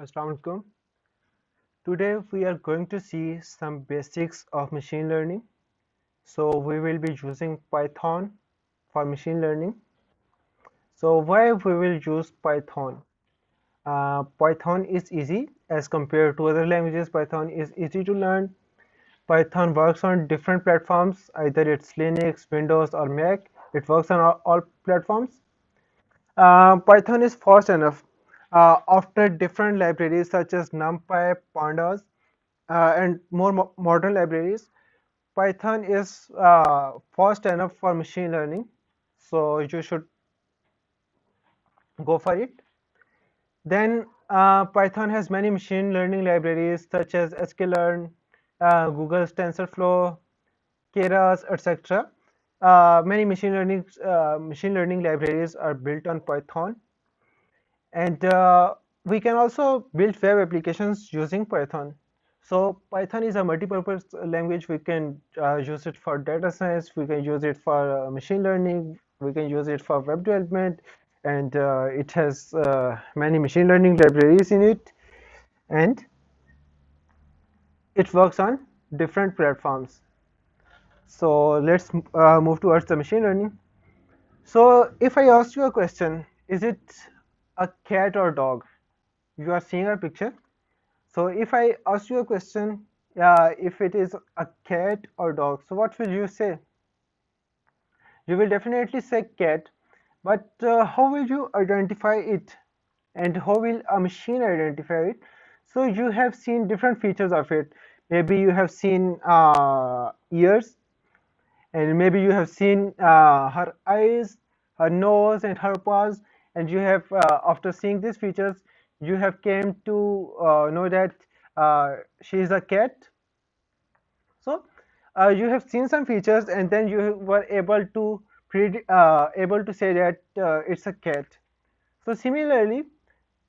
Assalamu alaikum. Today we are going to see some basics of machine learning. So we will be using Python for machine learning. So why we will use Python? Python is easy as compared to other languages. Python is easy to learn. Python works on different platforms, either it's Linux, Windows, or Mac. It works on all platforms. Python is fast enough. After different libraries such as NumPy, Pandas, and more modern libraries, Python is fast enough for machine learning, so you should go for it. Then Python has many machine learning libraries such as sklearn, Google's TensorFlow, Keras, etc. Many machine learning libraries are built on Python, and we can also build web applications using Python. So Python is a multi-purpose language. We can use it for data science, we can use it for machine learning, we can use it for web development, and it has many machine learning libraries in it, and it works on different platforms. So let's move towards the machine learning. So if I ask you a question, is it a cat or dog? You are seeing a picture. So if I ask you a question, if it is a cat or dog, so what will you say? You will definitely say cat, but how will you identify it? And how will a machine identify it? So you have seen different features of it. Maybe you have seen ears, and maybe you have seen her eyes, her nose, and her paws, and you have after seeing these features, you have came to know that she is a cat. So you have seen some features, and then you were able to able to say that it's a cat. So similarly,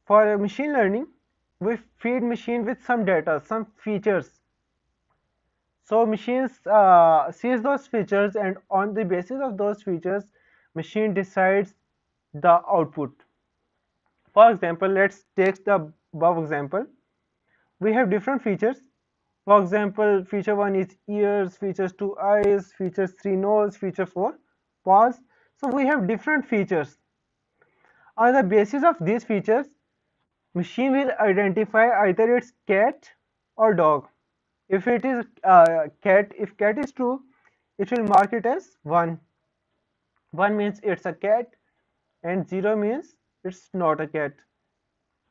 for machine learning, we feed machine with some data, some features. So machines sees those features, and on the basis of those features, machine decides the output. For example, let's take the above example. We have different features. For example, feature 1 is ears, features 2 eyes, features 3 nose, feature 4 paws. So we have different features. On the basis of these features, machine will identify either it's cat or dog. If it is cat, if cat is true, it will mark it as 1. 1 means it's a cat, and 0 means it's not a cat.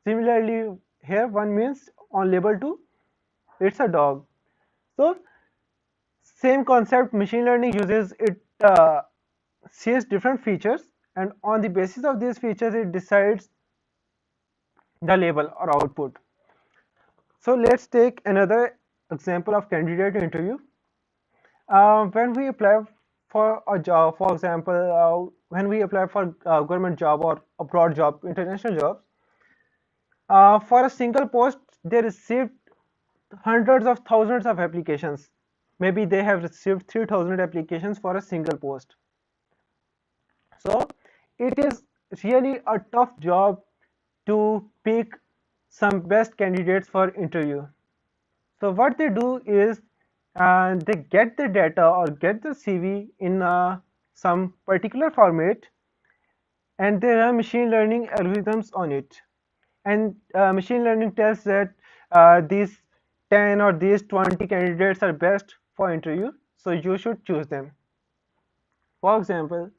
Similarly, here 1 means on label 2, it's a dog. So same concept, machine learning uses it, sees different features, and on the basis of these features it decides the label or output. So let's take another example of candidate interview. When we apply for a job, for example, when we apply for a government job or abroad job, international jobs, for a single post they received hundreds of thousands of applications. Maybe they have received 3,000 applications for a single post. So it is really a tough job to pick some best candidates for interview. So what they do is they get the data or get the CV in some particular format, and they run machine learning algorithms on it. And machine learning tells that these 10 or these 20 candidates are best for interview, so you should choose them. For example,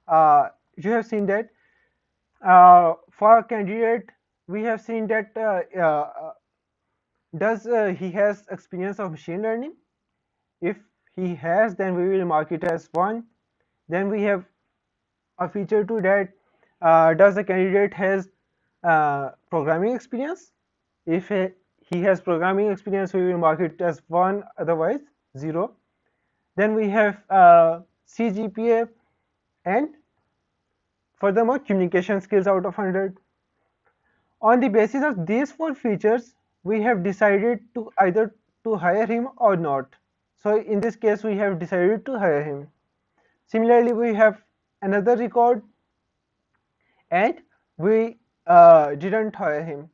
you have seen that for a candidate, we have seen that does he has experience of machine learning? If he has, then we will mark it as 1. Then we have a feature 2 that does the candidate has programming experience? If he has programming experience, we will mark it as 1, otherwise 0. Then we have CGPA, and furthermore communication skills out of 100. On the basis of these 4 features, we have decided to either to hire him or not. So in this case, we have decided to hire him. Similarly, we have another record, and we didn't hire him.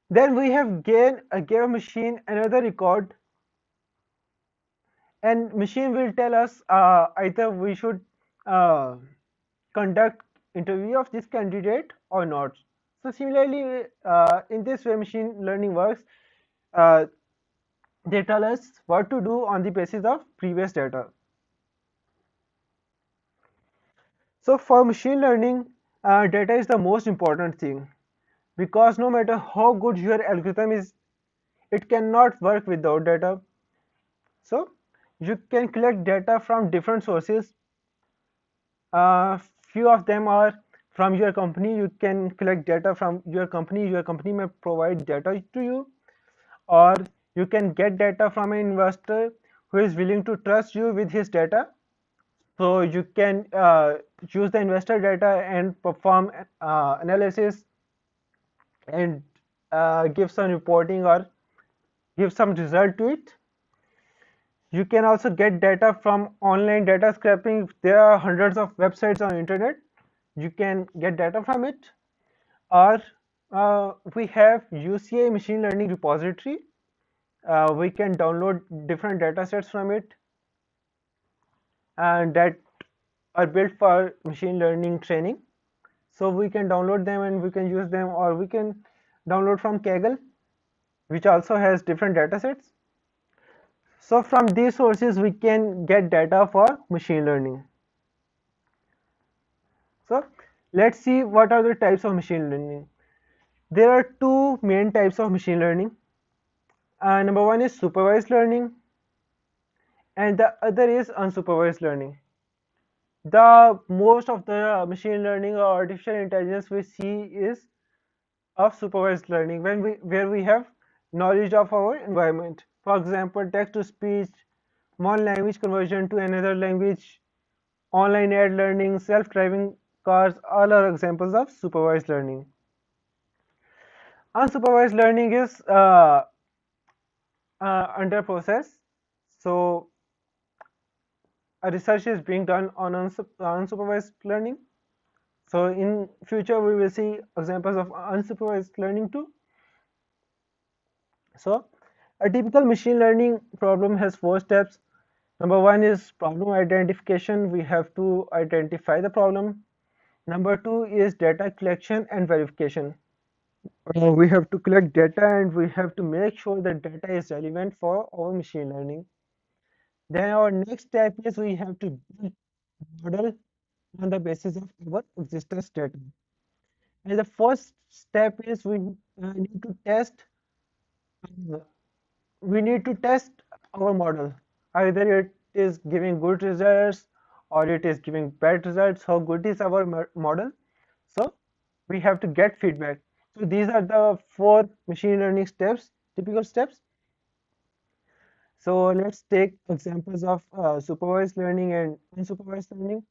Then we have gave a machine another record, and machine will tell us either we should uh, conduct interview of this candidate or not. So similarly, in this way machine learning works. Uh, they tell us what to do on the basis of previous data. So for machine learning, data is the most important thing, because no matter how good your algorithm is, it cannot work without data. So you can collect data from different sources. Few of them are from your company. You can collect data from your company. Your company may provide data to you, or you can get data from an investor who is willing to trust you with his data. So you can use the investor data and perform analysis and give some reporting or give some result to it. You can also get data from online data scraping. There are hundreds of websites on internet. You can get data from it. Or we have UCI machine learning repository. We can download different data sets from it, and that are built for machine learning training. So we can download them and we can use them, or we can download from Kaggle, which also has different data sets. So from these sources we can get data for machine learning. So let's see what are the types of machine learning. There are two main types of machine learning. Number one is supervised learning, and the other is unsupervised learning. The most of the machine learning or artificial intelligence we see is of supervised learning, when we where we have knowledge of our environment. For example, text to speech, one language conversion to another language, online ad learning, self-driving cars, all are examples of supervised learning. Unsupervised learning is under process. So a research is being done on unsupervised learning. So in future we will see examples of unsupervised learning too. So a typical machine learning problem has four steps. Number one is problem identification. We have to identify the problem. Number two is data collection and verification. We have to collect data and we have to make sure that data is relevant for our machine learning. Then our next step is we have to build model on the basis of our existence data. And the first step is need to test uh, we need to test our model. Either it is giving good results or it is giving bad results. How good is our model? So we have to get feedback. So these are the four machine learning steps, typical steps. So let's take examples of supervised learning and unsupervised learning.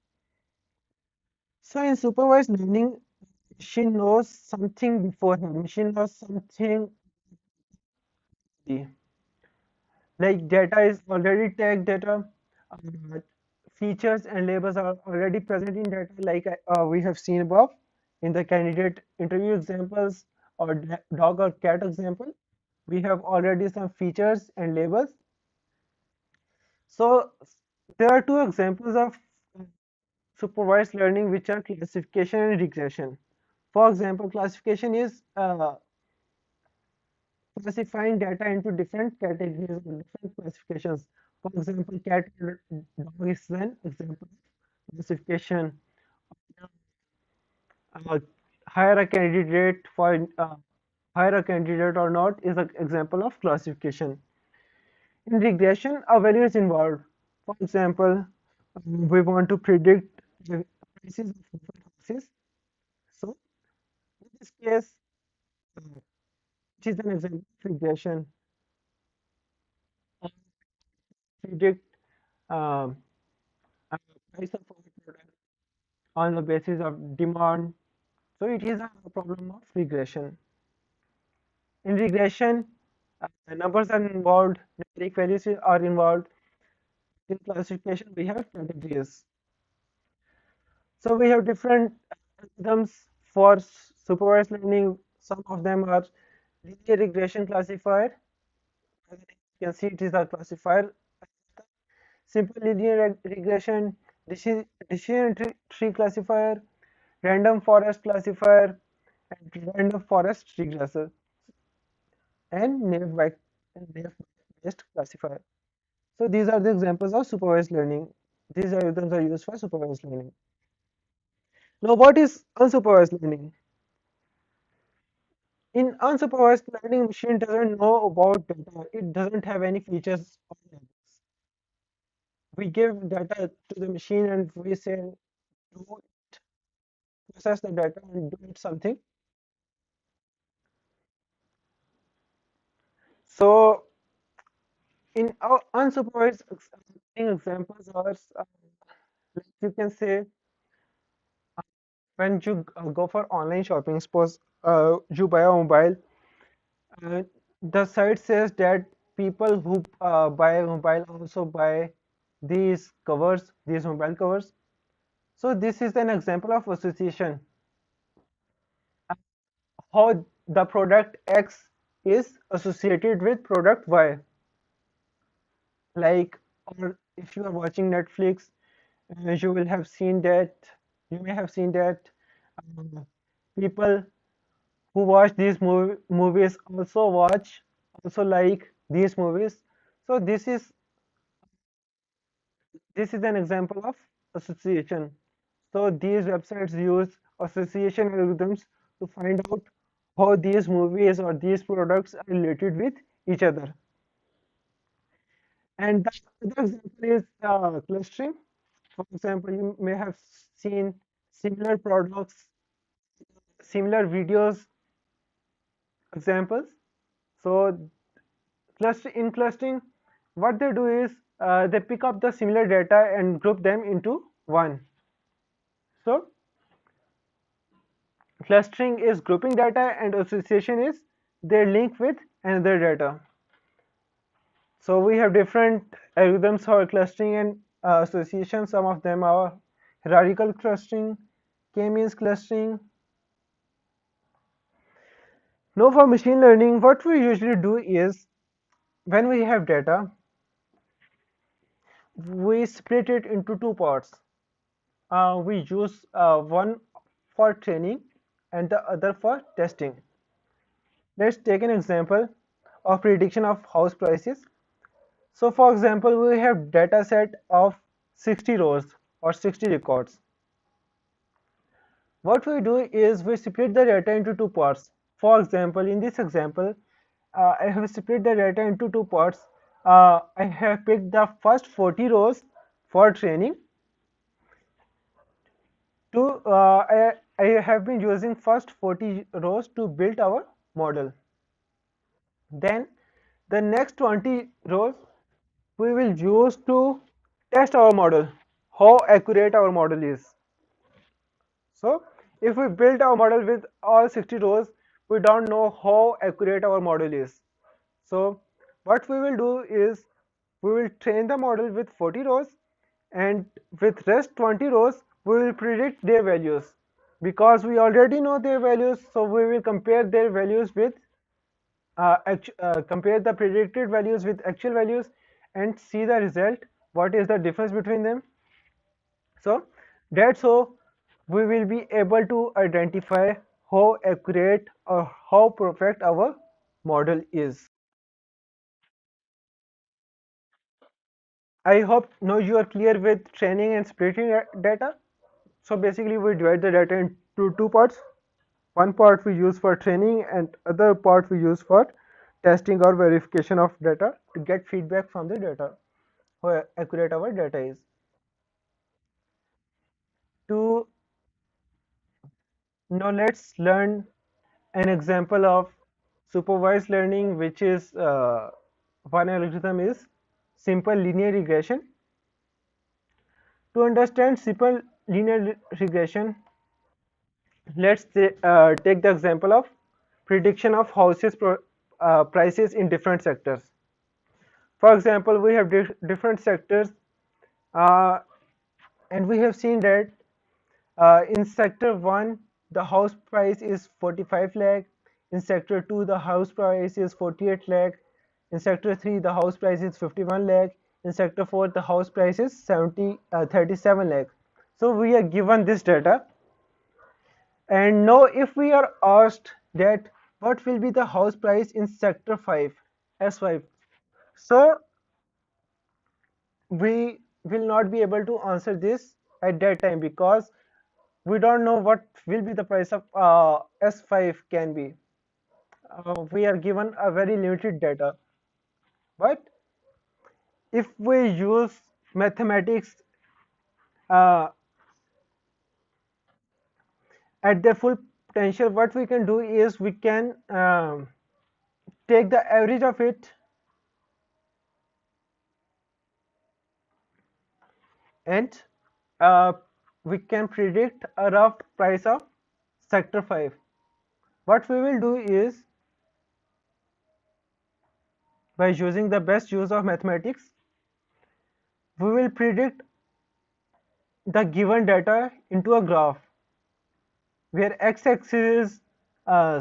So in supervised learning, machine knows something beforehand. Machine knows something, like data is already tagged data. uh, Features and labels are already present in data, like we have seen above in the candidate interview examples or dog or cat example. We have already some features and labels. So there are two examples of supervised learning, which are classification and regression. For example, classification is classifying data into different categories or different classifications. For example, cat or dog is an example of classification. uh, Hire a candidate for hire a candidate or not is an example of classification. In regression, a value is involved. For example, we want to predict the prices of different houses. So in this case, which is an example of regression, uh, predict um, a price of a product on the basis of demand. So it is a problem of regression. In regression, numbers are involved, numeric values are involved. In classification, we have categories. So we have different algorithms for supervised learning. Some of them are linear regression classifier. As you can see, it is a classifier. Simple linear regression, decision tree classifier, random forest classifier, and random forest regressor, and naive based classifier. So these are the examples of supervised learning. These algorithms are used for supervised learning. Now, what is unsupervised learning? In unsupervised learning, machine doesn't know about data. It doesn't have any features or labels. We give data to the machine and we say, do it, process the data and do it something. So in our unsupervised learning examples are, like you can say, when you go for online shopping, suppose you buy a mobile, uh, the site says that people who buy a mobile also buy these covers, these mobile covers. So this is an example of association. How the product X is associated with product Y. Like, or if you are watching Netflix, you will have seen that, you may have seen that uh, people who watch these movies also like these movies. So this is an example of association. So these websites use association algorithms to find out how these movies or these products are related with each other. And the other example is clustering. For example, you may have seen similar products, similar videos examples. So in clustering, what they do is they pick up the similar data and group them into one. So clustering is grouping data and association is their link with another data. So we have different algorithms for clustering and association. Some of them are hierarchical clustering, k-means clustering. Now for machine learning, what we usually do is when we have data, we split it into two parts. We use one for training and the other for testing. Let's take an example of prediction of house prices. So for example, we have data set of 60 rows or 60 records. What we do is we split the data into two parts. For example, in this example, I have split the data into two parts. I have picked the first 40 rows for training. I have been using first 40 rows to build our model. Then the next 20 rows we will use to test our model, how accurate our model is. So if we build our model with all 60 rows, we don't know how accurate our model is. So what we will do is we will train the model with 40 rows and with rest 20 rows we will predict their values. Because we already know their values, so we will compare their values with compare the predicted values with actual values and see the result, what is the difference between them. So that's how we will be able to identify how accurate or how perfect our model is. I hope now you are clear with training and splitting data. So basically we divide the data into two parts. One part we use for training and other part we use for testing or verification of data to get feedback from the data, how accurate our data is. To Now let's learn an example of supervised learning, which is one algorithm is simple linear regression. To understand simple linear regression, let's take the example of prediction of houses prices in different sectors. For example, we have different sectors, uh, and we have seen that in sector 1 the house price is 45 lakh, In sector 2, the house price is 48 lakh. In sector 3, the house price is 51 lakh. In sector 4, the house price is 37 lakh. So we are given this data. And now if we are asked that what will be the house price in sector 5, S5. So we will not be able to answer this at that time because we don't know what will be the price of S5 can be. We are given a very limited data. But if we use mathematics uh, at their full potential, what we can do is we can take the average of it and uh, we can predict a rough price of sector 5. What we will do is, by using the best use of mathematics, we will predict the given data into a graph where x-axis is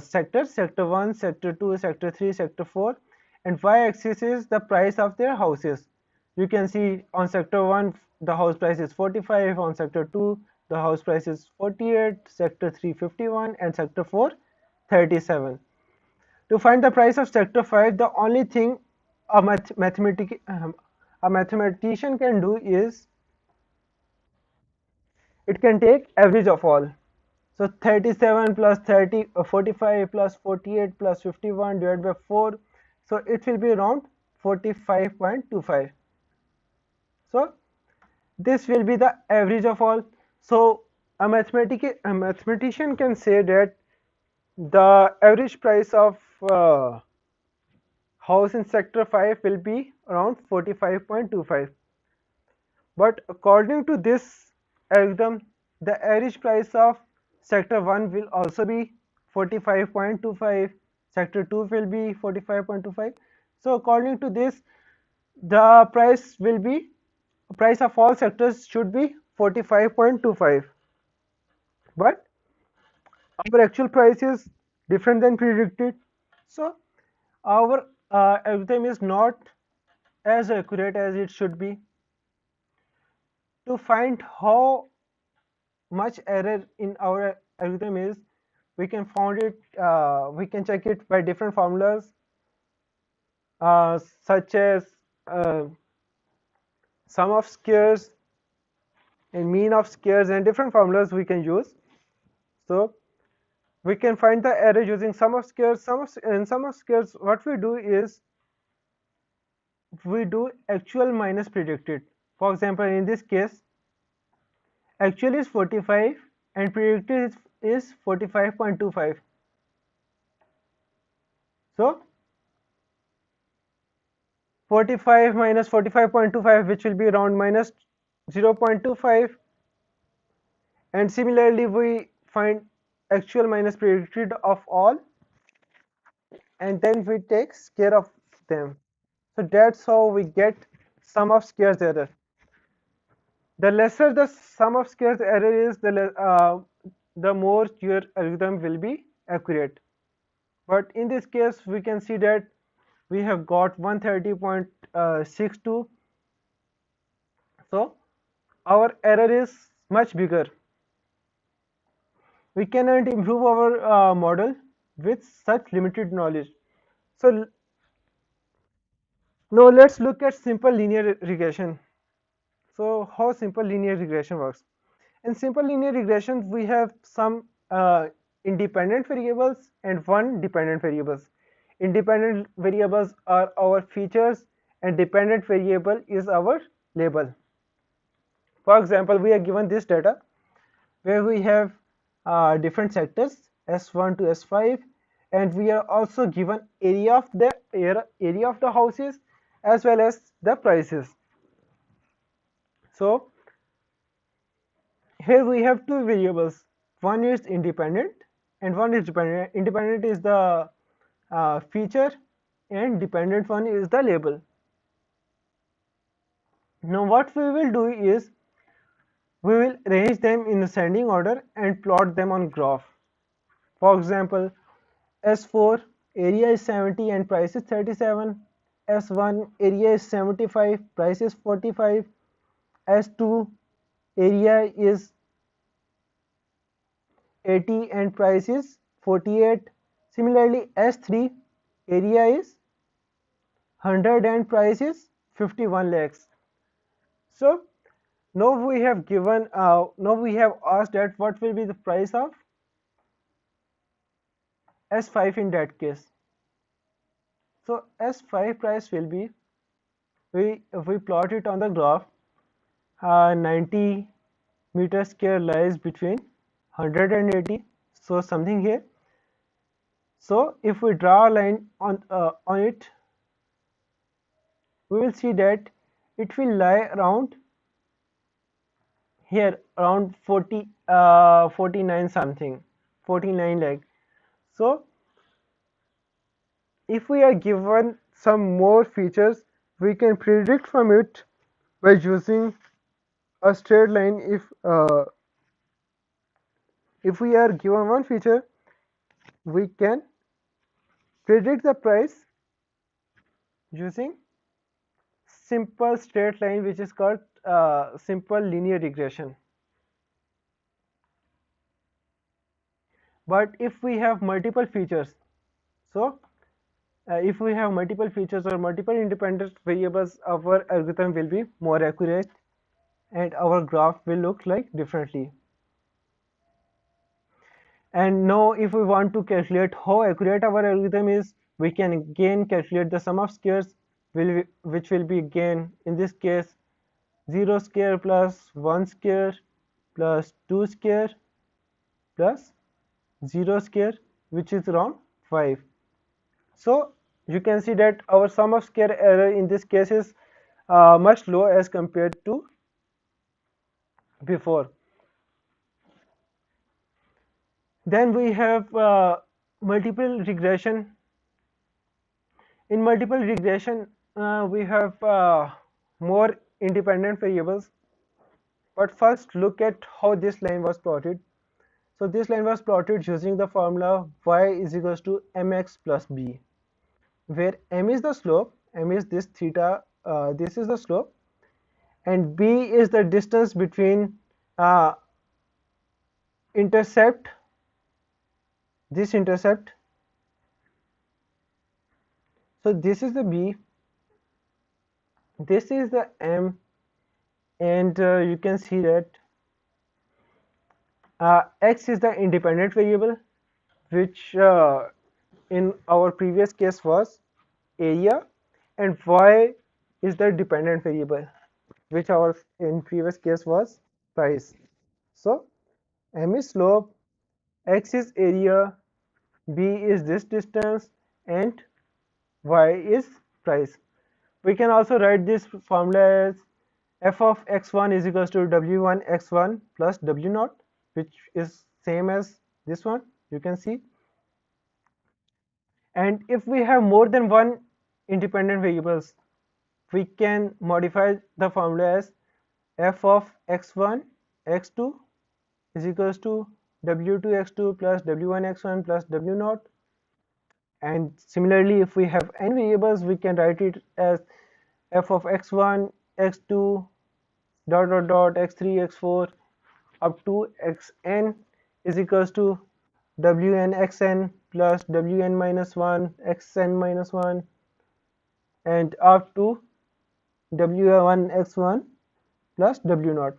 sector 1, sector 2, sector 3, sector 4, and y-axis is the price of their houses. You can see on sector 1 the house price is 45, on sector 2 the house price is 48, sector 3 51, and sector 4 37. To find the price of sector 5, the only thing a mathematician can do is it can take average of all. So 37 plus 45 plus 48 plus 51 divided by 4. So it will be around 45.25. So this will be the average of all. So a mathematician can say that the average price of house in sector 5 will be around 45.25. But according to this algorithm, the average price of sector 1 will also be 45.25, sector 2 will be 45.25. So according to this, the price of all sectors should be 45.25. But our actual price is different than predicted. So our algorithm is not as accurate as it should be. To find how much error in our algorithm is, we can check it by different formulas such as uh, sum of squares and mean of squares, and different formulas we can use. So we can find the error using sum of squares. In sum of squares, what we do is we do actual minus predicted. For example, in this case, actual is 45 and predicted is 45.25. So 45 minus 45.25, which will be around minus 0.25, and similarly we find actual minus predicted of all, and then we take square of them. So that's how we get sum of squares error. The lesser the sum of squares error is, the more your algorithm will be accurate. But in this case, we can see that we have got 130.62. So our error is much bigger. We cannot improve our model with such limited knowledge. So now let's look at simple linear regression. So how simple linear regression works? In simple linear regression, we have some independent variables and one dependent variables. Independent variables are our features and dependent variable is our label. For example, we are given this data where we have different sectors S1 to S5, and we are also given area of the houses as well as the prices. So here we have two variables. One is independent and one is dependent. Independent is the feature and dependent one is the label. Now what we will do is we will arrange them in ascending order and plot them on graph. For example, S4 area is 70 and price is 37. S1 area is 75, price is 45. S2 area is 80 and price is 48. Similarly, S3 area is 100 and price is 51 lakhs. So now we have asked that what will be the price of S5 in that case. So S5 price will be, if we plot it on the graph, 90 meter square lies between 100 and 80, so something here. So if we draw a line on it, we will see that it will lie around here, around 49 something, 49 lakh. So if we are given some more features, we can predict from it by using a straight line. If we are given one feature, we can predict the price using simple straight line, which is called simple linear regression. But if we have multiple features, so if we have multiple features or multiple independent variables, our algorithm will be more accurate and our graph will look like differently. And now if we want to calculate how accurate our algorithm is, we can again calculate the sum of squares, which will be again in this case 0 square plus 1 square plus 2 square plus 0 square, which is around 5. So you can see that our sum of square error in this case is much low as compared to before. Then we have multiple regression. In multiple regression, we have more independent variables. But first, look at how this line was plotted. So this line was plotted using the formula y is equals to mx plus b, where m is the slope, m is this theta, this is the slope, and b is the distance between intercept, this intercept. So this is the b, this is the m, and you can see that x is the independent variable, which in our previous case was area, and y is the dependent variable, which our in previous case was price. So m is slope, x is area, b is this distance, and y is price. We can also write this formula as f of x1 is equals to w1 x1 plus w naught, which is same as this one, you can see. And if we have more than one independent variables, we can modify the formula as f of x1 x2 is equals to w2 x2 plus w1 x1 plus w naught. And similarly, if we have n variables, we can write it as f of x1 x2 dot dot dot x3 x4 up to xn is equals to wn xn plus wn minus 1 xn minus 1 and up to w1 x1 plus w naught.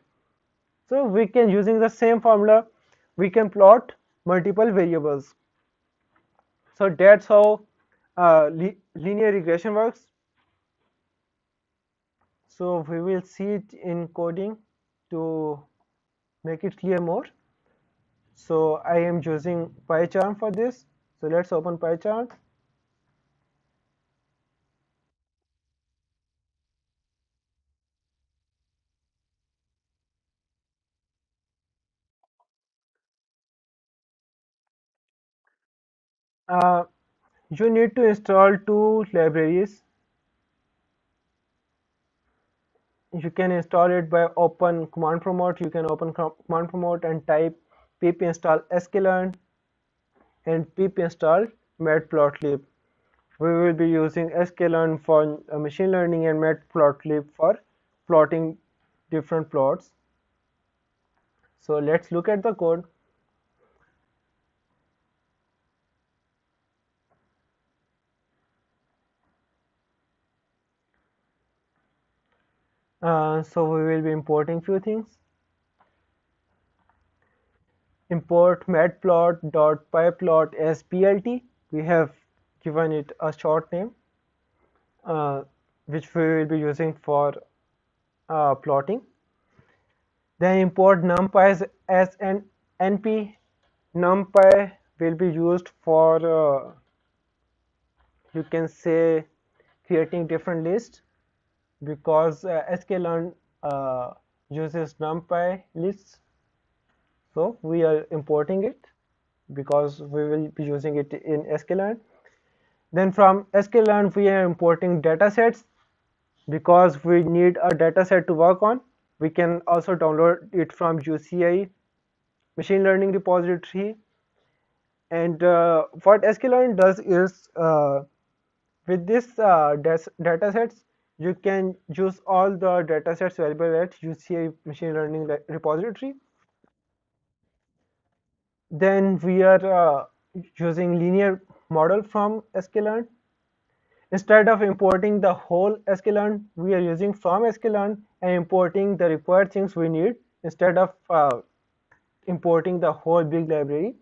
So we can, using the same formula, we can plot multiple variables. So that's how linear regression works. So we will see it in coding to make it clear more. So I am using PyCharm for this. So let's open PyCharm. You need to install two libraries. You can install it by open command prompt. You can open command prompt and type pip install sklearn and pip install Matplotlib. We will be using sklearn for machine learning and Matplotlib for plotting different plots. So let's look at the code. So we will be importing few things. Import matplot.pyplot as plt. We have given it a short name, uh, which we will be using for plotting. Then import numpy as an np. Numpy will be used for you can say creating different lists, because sklearn uses numpy lists. So we are importing it because we will be using it in sklearn. Then from sklearn we are importing datasets because we need a dataset to work on. We can also download it from UCI machine learning repository. And what sklearn does is with this datasets, you can use all the datasets available at UCI machine learning repository. Then we are using linear model from sklearn. Instead of importing the whole sklearn, we are using from sklearn and importing the required things we need instead of importing the whole big library.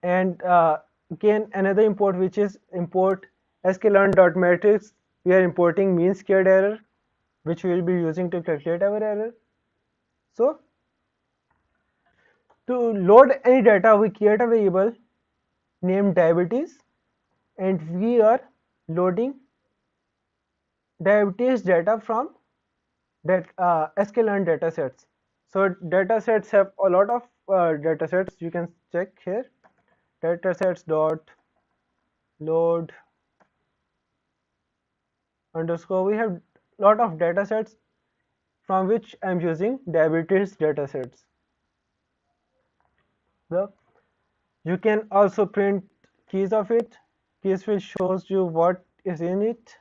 And again, another import, which is import sklearn.matrix. We are importing mean squared error, which we will be using to calculate our error. So to load any data, we create a variable named diabetes, and we are loading diabetes data from that sklearn datasets. So datasets have a lot of datasets. You can check here. Datasets dot load underscore. We have lot of datasets from which I'm using diabetes datasets. The you can also print keys of it. Keys will shows you what is in it.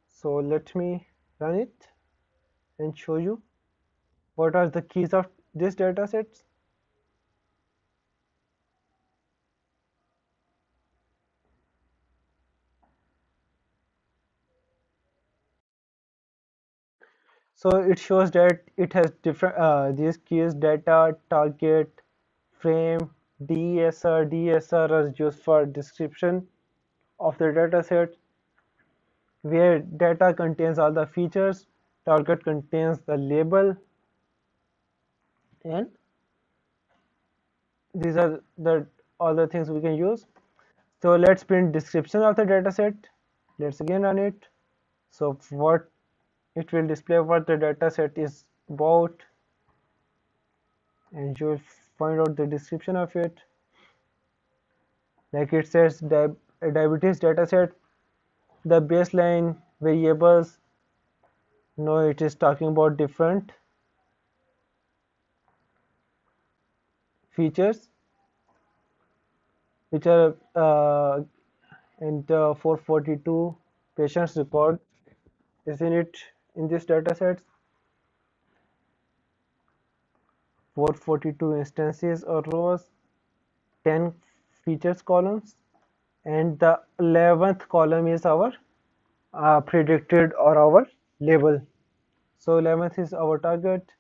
So let me run it and show you what are the keys of this datasets. So it shows that it has different these keys: data, target, frame, DSR. DSR is used for description of the dataset, where data contains all the features, target contains the label, and these are the all the things we can use. So let's print description of the dataset. Let's again run it. So what it will display what the dataset is about, and you will find out the description of it. Like it says diabetes dataset, the baseline variables. No, it is talking about different features which are in the 442 patients record is in it in this dataset. 442 instances or rows, 10 features columns, and the 11th column is our predicted or our label. So 11th is our target,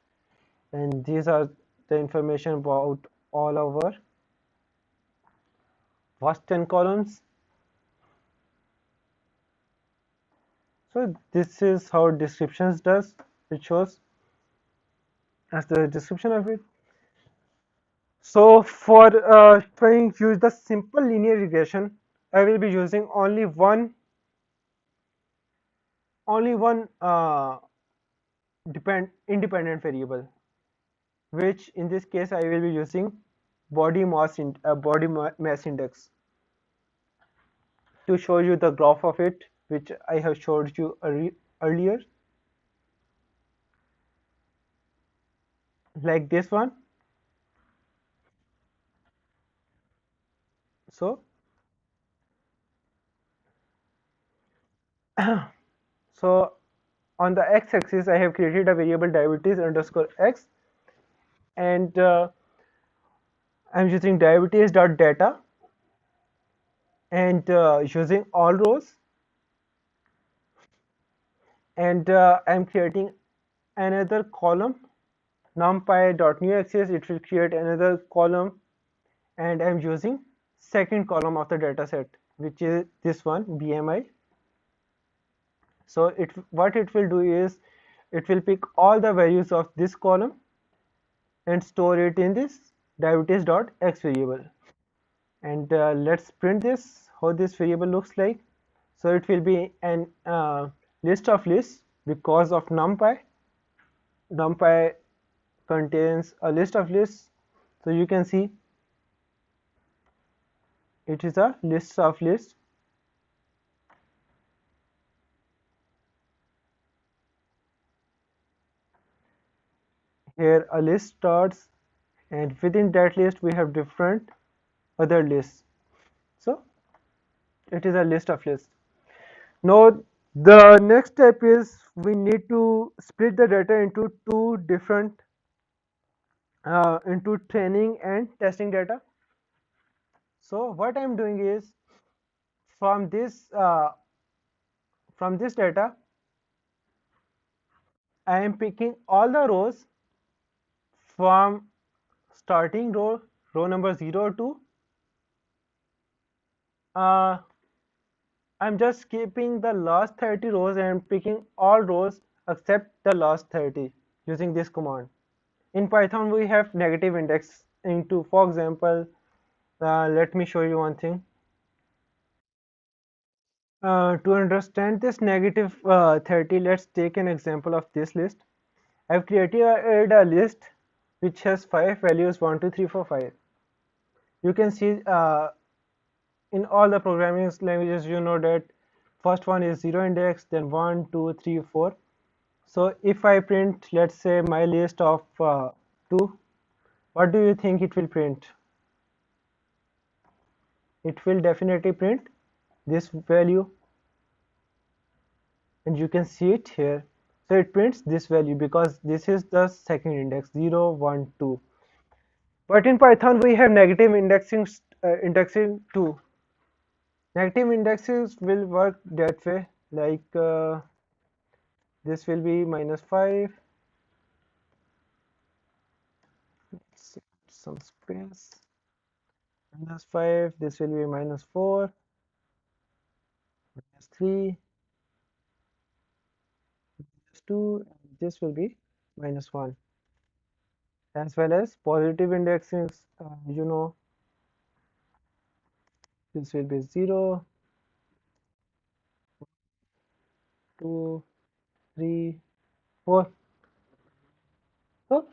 and these are the information about all our first 10 columns. So this is how descriptions does. It shows as the description of it. So for trying to use the simple linear regression, I will be using only one independent variable, which in this case I will be using body mass index to show you the graph of it, which I have showed you earlier, like this one. So so on the x-axis I have created a variable diabetes underscore x, and I'm using diabetes dot data, and using all rows, and I'm creating another column numpy dot new axis. It will create another column, and I'm using second column of the data set, which is this one, BMI. So what it will do is it will pick all the values of this column and store it in this diabetes dot x variable. And let's print this, how this variable looks like. So it will be an list of lists because of numpy. Numpy contains a list of lists, so you can see it is a list of lists. Here a list starts, and within that list we have different other lists. So it is a list of lists. Now the next step is we need to split the data into two different into training and testing data. So what I'm doing is from this data I am picking all the rows from starting row number 0 to uh, I'm just keeping the last 30 rows and picking all rows except the last 30 using this command. In Python we have negative index into, for example, let me show you one thing. To understand this negative 30, let's take an example of this list. I've created a list which has 5 values, 1, 2, 3, 4, 5. You can see in all the programming languages, you know that first one is 0 index, then 1, 2, 3, 4. So if I print, let's say, my list of 2, what do you think it will print? It will definitely print this value, and you can see it here. So it prints this value because this is the second index, 0, 1, 2. But in Python we have negative indexing too. Negative indexes will work that way, like this will be -5, some space, -5, this will be -4, -3, -2, and this will be -1. As well as positive indexings, this will be 0, 2, 3, 4. So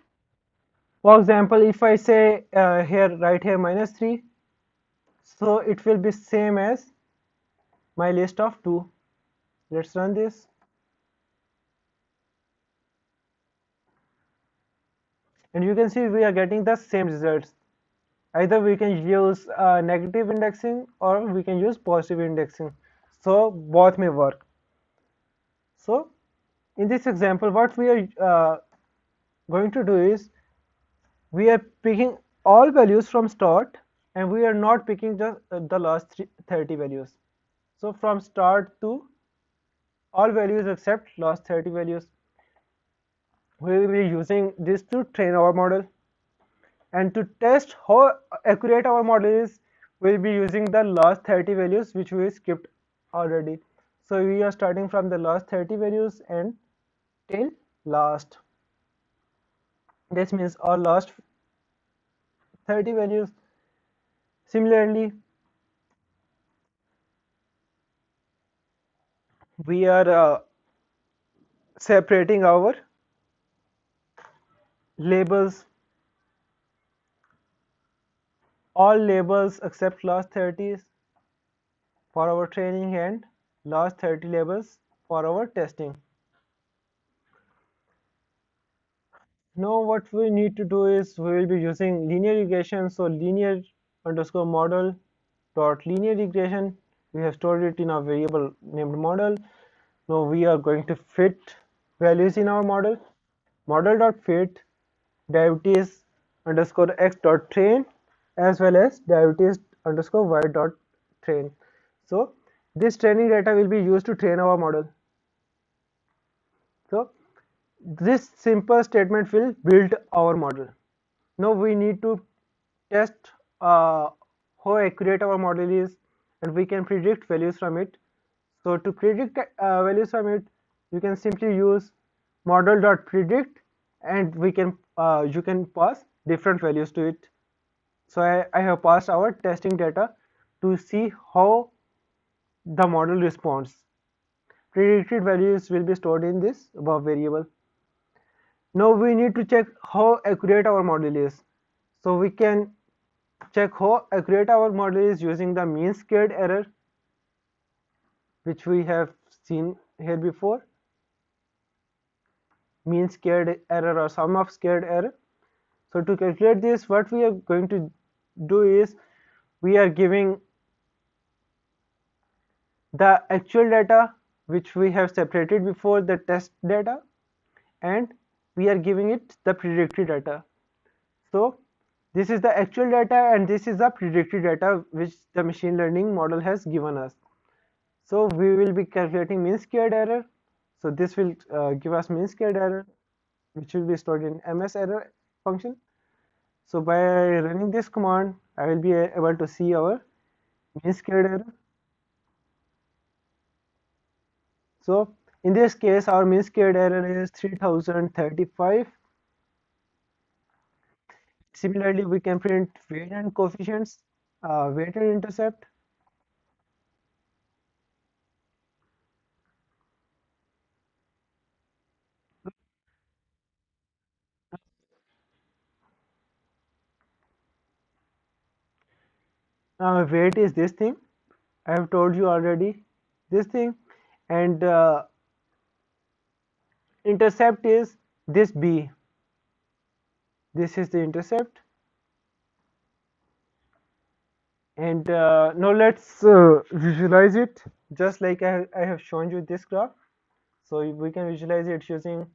for example, if I say here, right here, -3, so it will be same as my list of 2. Let's run this, and you can see we are getting the same results. Either we can use negative indexing or we can use positive indexing, so both may work. So in this example, what we are going to do is we are picking all values from start, and we are not picking just the last 30 values. So from start to all values except last 30 values, we will be using this to train our model. And to test how accurate our model is, we'll be using the last 30 values which we skipped already. So we are starting from the last 30 values and till last. This means our last 30 values. Similarly, we are separating our labels, all labels except last 30 for our training and last 30 labels for our testing. Now what we need to do is we will be using linear regression. So linear underscore model dot linear regression. We have stored it in a variable named model. Now we are going to fit values in our model. Model dot fit derivatives underscore x dot train as well as derivatives underscore y dot train. So this training data will be used to train our model. So this simple statement will build our model. Now we need to test how accurate our model is, and we can predict values from it. So to predict values from it, you can simply use model.predict, and you can pass different values to it. So I have passed our testing data to see how the model responds. Predicted values will be stored in this above variable. Now we need to check how accurate our model is. So we can check how accurate our model is using the mean squared error, which we have seen here before. Mean squared error or sum of squared error. So to calculate this, what we are going to do is we are giving the actual data which we have separated before the test data, and we are giving it the predicted data. So this is the actual data and this is the predicted data which the machine learning model has given us. So we will be calculating mean squared error. So this will give us mean squared error, which will be stored in ms error function. So by running this command, I will be able to see our mean squared error. So in this case, our mean squared error is 3035. Similarly, we can print weight and coefficients, weight and intercept. Weight is this thing. I have told you already this thing, and intercept is this b. This is the intercept, and now let's visualize it just like I have shown you this graph. So we can visualize it using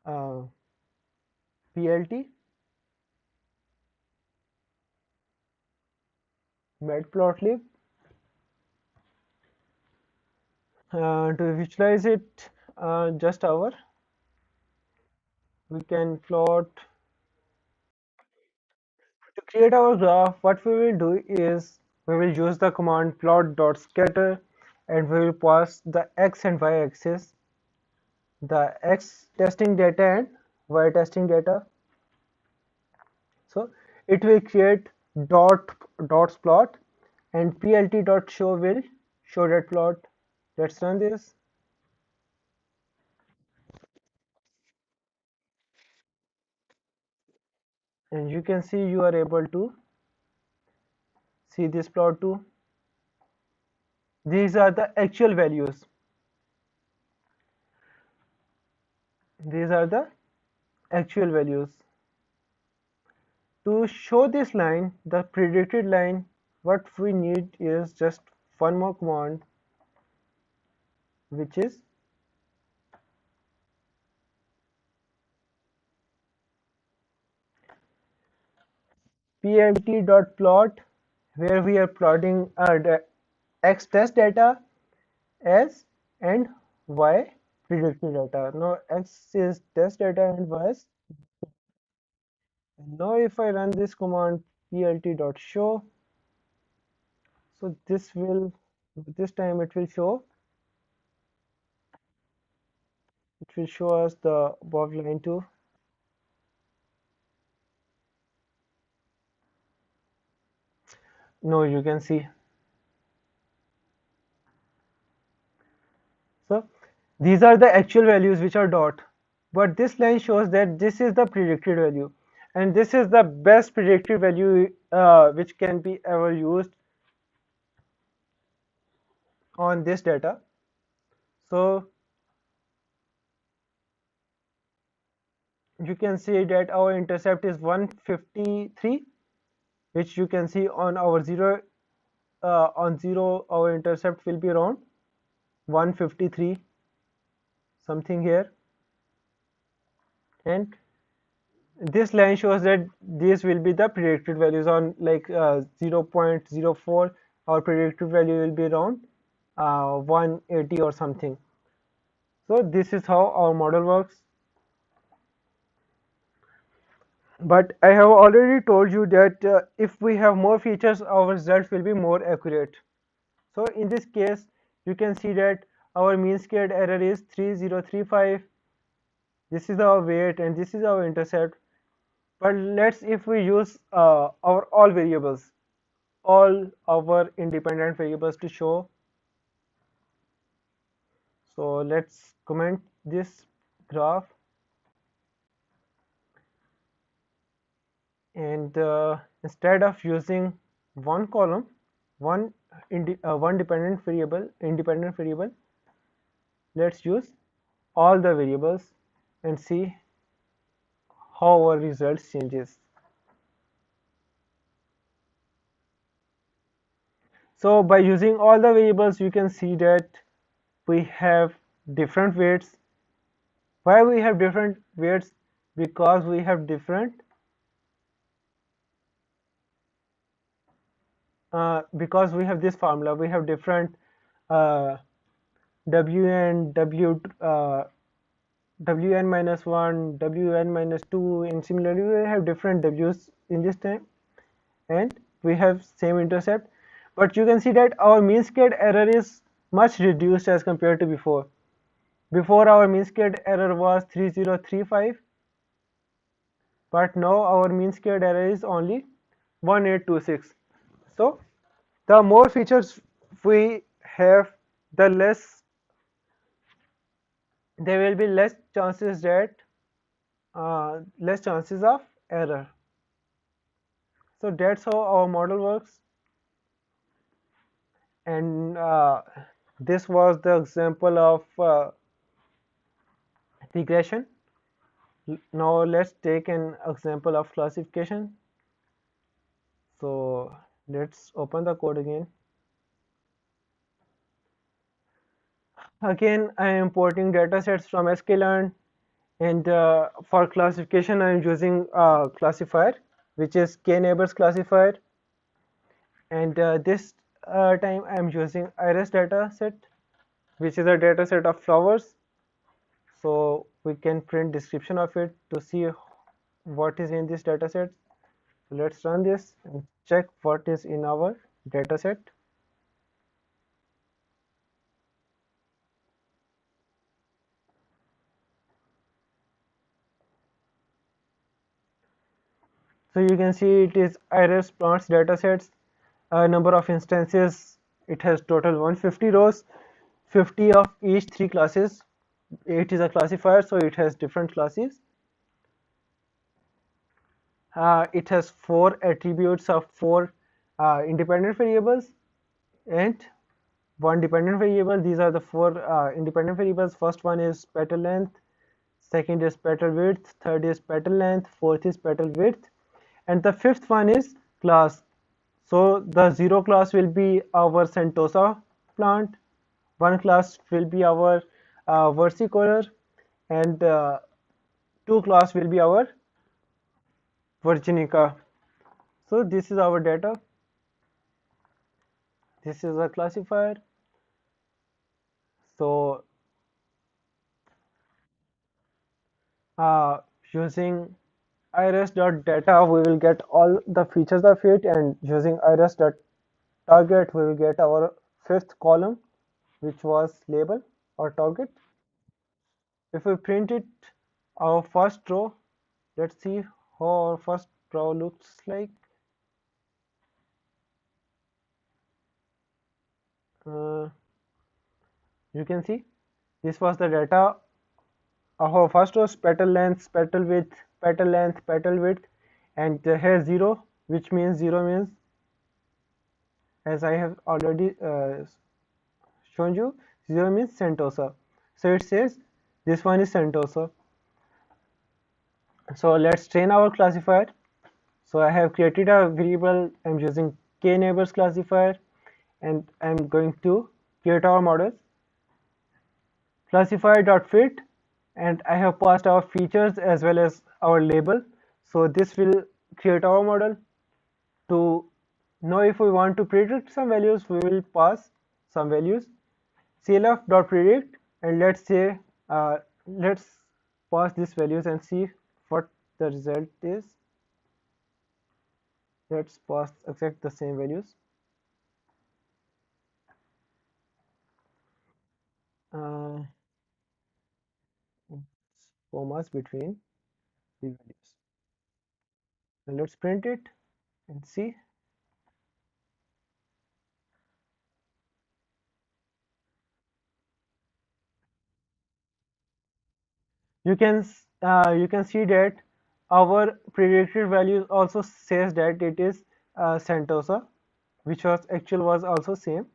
uh, PLT, matplotlib. To visualize it just our, we can plot. To create our graph, what we will do is we will use the command plot.scatter, and we will pass the x and y axis, the x testing data and y testing data. So it will create dots plot, and plt.show will show that plot. Let's run this, and you can see you are able to see this plot too. These are the actual values. These are the actual values. To show this line, the predicted line, what we need is just one more command, which is plt.plot, where we are plotting the x test data as and y predicted data. Now x is test data and y is. And now if I run this command plt.show, so this time it will show us the above line too. No, you can see. So these are the actual values which are dot, but this line shows that this is the predicted value, and this is the best predicted value which can be ever used on this data. So you can see that our intercept is 153, which you can see on our zero. On zero, our intercept will be around 153 something here, and this line shows that these will be the predicted values. On like 0.04, our predicted value will be around 180 or something. So this is how our model works. But I have already told you that if we have more features, our results will be more accurate. So in this case, you can see that our mean squared error is 3035. This is our weight and this is our intercept. But let's if we use our all variables, all our independent variables to show. So let's comment this graph, and instead of using one column, one independent variable, let's use all the variables and see how our results changes. So by using all the variables, you can see that we have different weights. Why we have different weights? Because we have different because we have this formula. We have different uh, wn wn minus 1, wn minus 2, and similarly we have different w's in this time, and we have same intercept. But you can see that our mean squared error is much reduced as compared to before. Before our mean squared error was 3035, but now our mean squared error is only 1826. So the more features we have, the less there will be less chances that less chances of error. So that's how our model works, and this was the example of regression. Now let's take an example of classification. So let's open the code again. Again, I am importing datasets from sklearn, and for classification I am using classifier, which is k-neighbors classifier, and this time I am using iris dataset, which is a dataset of flowers. So we can print description of it to see what is in this dataset. So let's run this and check what is in our dataset. So you can see it is iris plants datasets, number of instances. It has total 150 rows, 50 of each three classes. It is a classifier, so it has different classes. It has 4 attributes of 4 independent variables and 1 dependent variable. These are the 4 independent variables. First one is petal length, second is petal width, third is petal length, fourth is petal width, and the fifth one is class. So the 0 class will be our Centosa plant, 1 class will be our versicolor, and 2 class will be our virginica. So this is our data. This is a classifier. So using iris.data, we will get all the features of it, and using iris.target, we will get our fifth column, which was label or target. If we print it, our first row, let's see how our first row looks like. You can see this was the data. Our first was petal length, petal width, petal length, petal width, and here 0, which means 0 means, as I have already shown you, 0 means Centosa. So it says this one is Centosa. So let's train our classifier. So I have created a variable. I'm using kneighbors classifier, and I'm going to create our model classifier.fit, and I have passed our features as well as our label. So this will create our model. To know if we want to predict some values, we will pass some values clf.predict, and let's pass these values and see what the result is. Let's pass exact the same values. uh, Commas between the values, and let's print it and see. You can see that our predicted values also says that it is Sentosa, which was also same.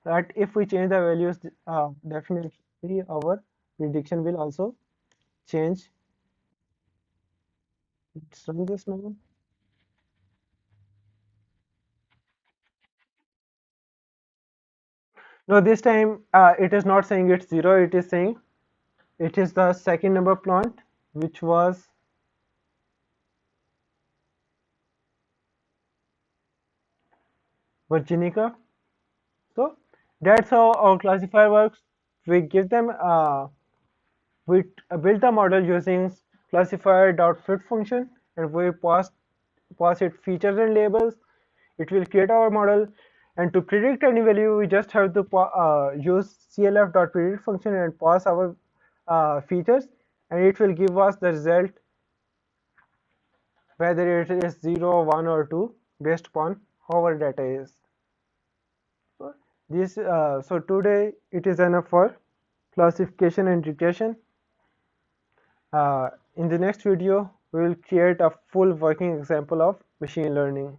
That if we change the values, definitely our prediction will also change. Let's run this now. No, this time it is not saying it's 0. It is saying it is the second number plant, which was Virginica. So that's how our classifier works. We give them we build the model using classifier.fit function, and we pass it features and labels. It will create our model, and to predict any value, we just have to use clf.predict function and pass our features, and it will give us the result whether it is 0, 1, or 2 based upon how our data is. So so today it is enough for classification and regression. In the next video, we will create a full working example of machine learning.